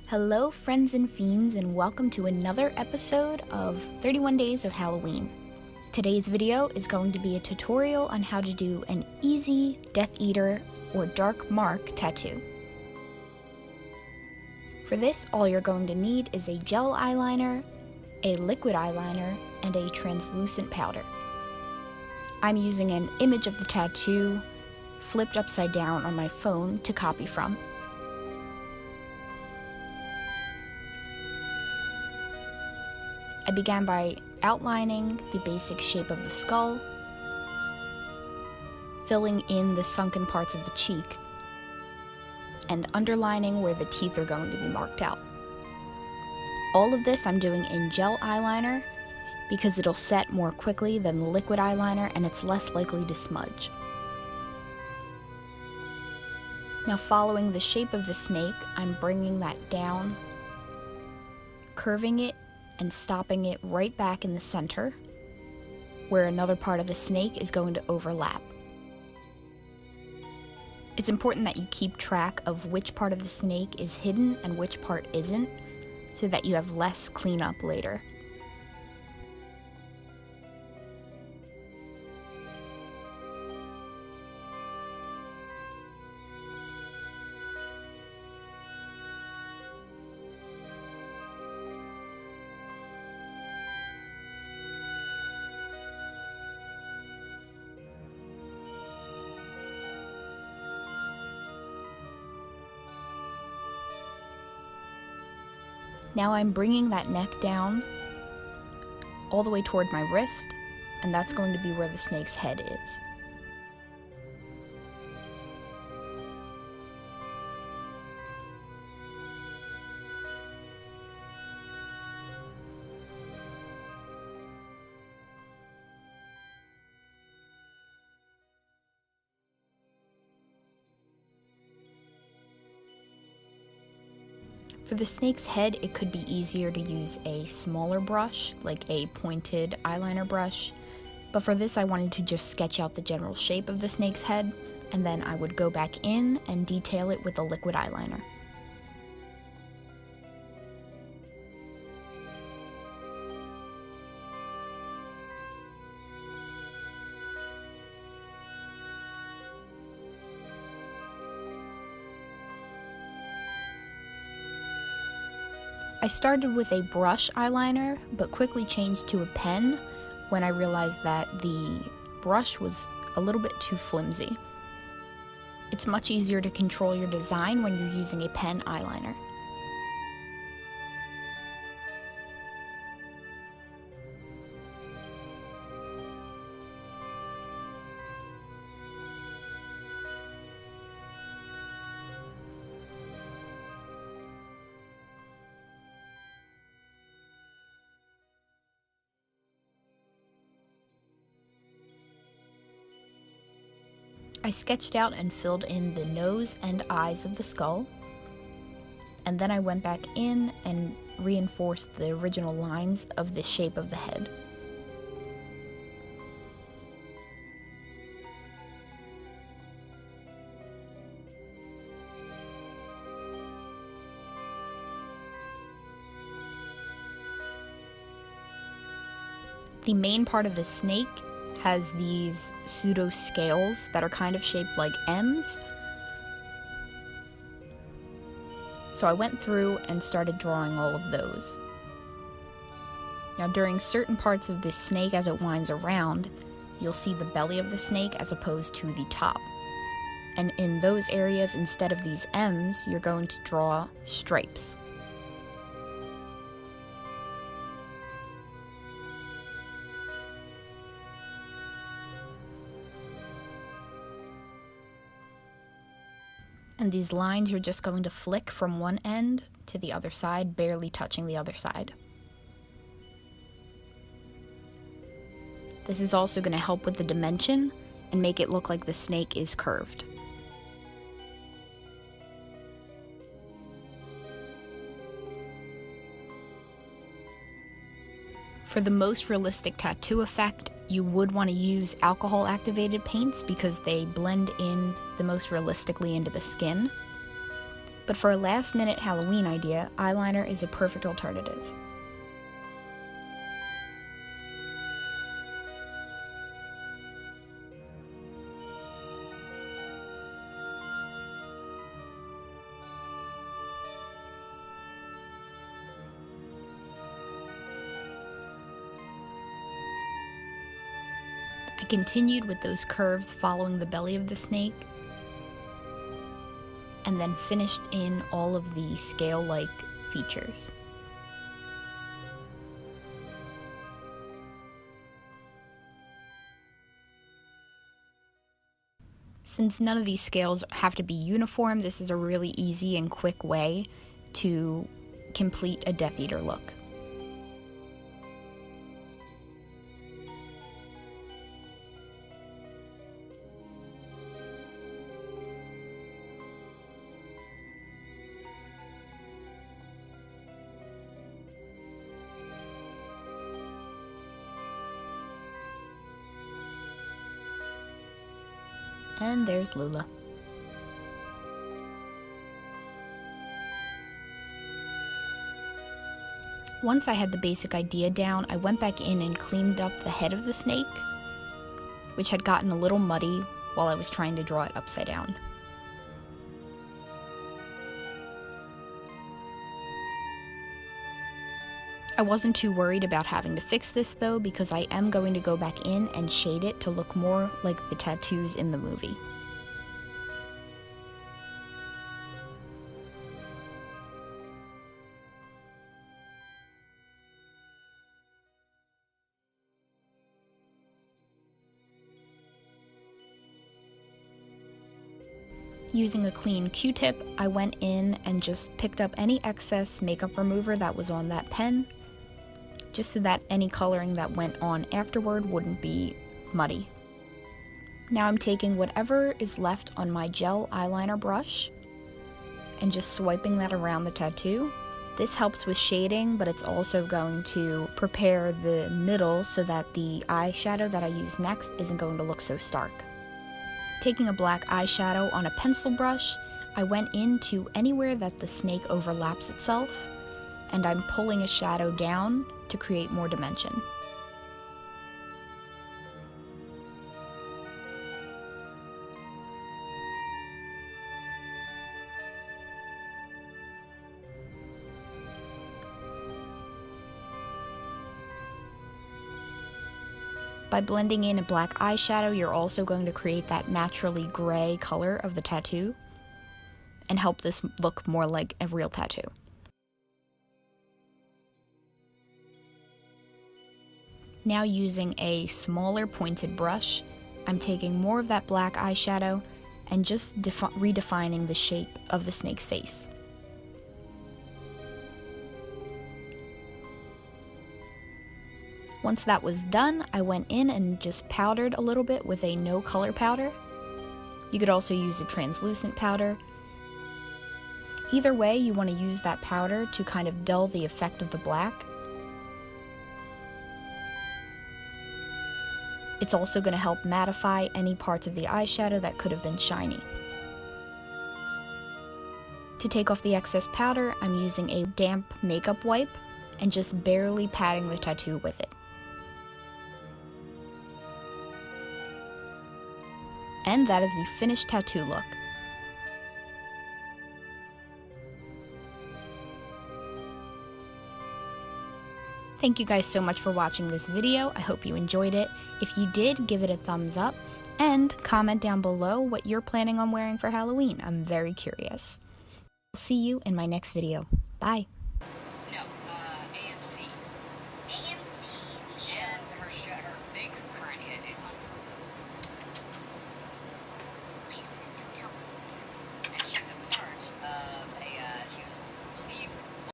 Hello, friends and fiends, and welcome to another episode of 31 Days of Halloween. Today's video is going to be a tutorial on how to do an easy Death Eater or Dark Mark tattoo. For this, all you're going to need is a gel eyeliner, a liquid eyeliner, and a translucent powder. I'm using an image of the tattoo flipped upside down on my phone to copy from. I began by outlining the basic shape of the skull, filling in the sunken parts of the cheek, and underlining where the teeth are going to be marked out. All of this I'm doing in gel eyeliner because it'll set more quickly than the liquid eyeliner and it's less likely to smudge. Now, following the shape of the snake, I'm bringing that down, curving it, and stopping it right back in the center, where another part of the snake is going to overlap. It's important that you keep track of which part of the snake is hidden and which part isn't, so that you have less cleanup later. Now I'm bringing that neck down all the way toward my wrist, and that's going to be where the snake's head is. For the snake's head, it could be easier to use a smaller brush, like a pointed eyeliner brush, but for this I wanted to just sketch out the general shape of the snake's head, and then I would go back in and detail it with a liquid eyeliner. I started with a brush eyeliner, but quickly changed to a pen when I realized that the brush was a little bit too flimsy. It's much easier to control your design when you're using a pen eyeliner. I sketched out and filled in the nose and eyes of the skull, and then I went back in and reinforced the original lines of the shape of the head. The main part of the snake has these pseudo scales that are kind of shaped like M's. So I went through and started drawing all of those. Now, during certain parts of this snake, as it winds around, you'll see the belly of the snake as opposed to the top. And in those areas, instead of these M's, you're going to draw stripes. And these lines you're just going to flick from one end to the other side, barely touching the other side. This is also going to help with the dimension and make it look like the snake is curved. For the most realistic tattoo effect, you would want to use alcohol activated paints because they blend in the most realistically into the skin. But for a last-minute Halloween idea, eyeliner is a perfect alternative. I continued with those curves following the belly of the snake, and then finished in all of the scale-like features. Since none of these scales have to be uniform, this is a really easy and quick way to complete a Death Eater look. And there's Lula. Once I had the basic idea down, I went back in and cleaned up the head of the snake, which had gotten a little muddy while I was trying to draw it upside down. I wasn't too worried about having to fix this though, because I am going to go back in and shade it to look more like the tattoos in the movie. Using a clean Q-tip, I went in and just picked up any excess makeup remover that was on that pen, just so that any coloring that went on afterward wouldn't be muddy. Now I'm taking whatever is left on my gel eyeliner brush and just swiping that around the tattoo. This helps with shading, but it's also going to prepare the middle so that the eyeshadow that I use next isn't going to look so stark. Taking a black eyeshadow on a pencil brush, I went into anywhere that the snake overlaps itself, and I'm pulling a shadow down to create more dimension. By blending in a black eyeshadow, you're also going to create that naturally gray color of the tattoo and help this look more like a real tattoo. Now using a smaller pointed brush, I'm taking more of that black eyeshadow and just redefining the shape of the snake's face. Once that was done, I went in and just powdered a little bit with a no color powder. You could also use a translucent powder. Either way, you want to use that powder to kind of dull the effect of the black. It's also going to help mattify any parts of the eyeshadow that could have been shiny. To take off the excess powder, I'm using a damp makeup wipe and just barely patting the tattoo with it. And that is the finished tattoo look. Thank you guys so much for watching this video. I hope you enjoyed it. If you did, give it a thumbs up and comment down below what you're planning on wearing for Halloween. I'm very curious. I'll see you in my next video. Bye.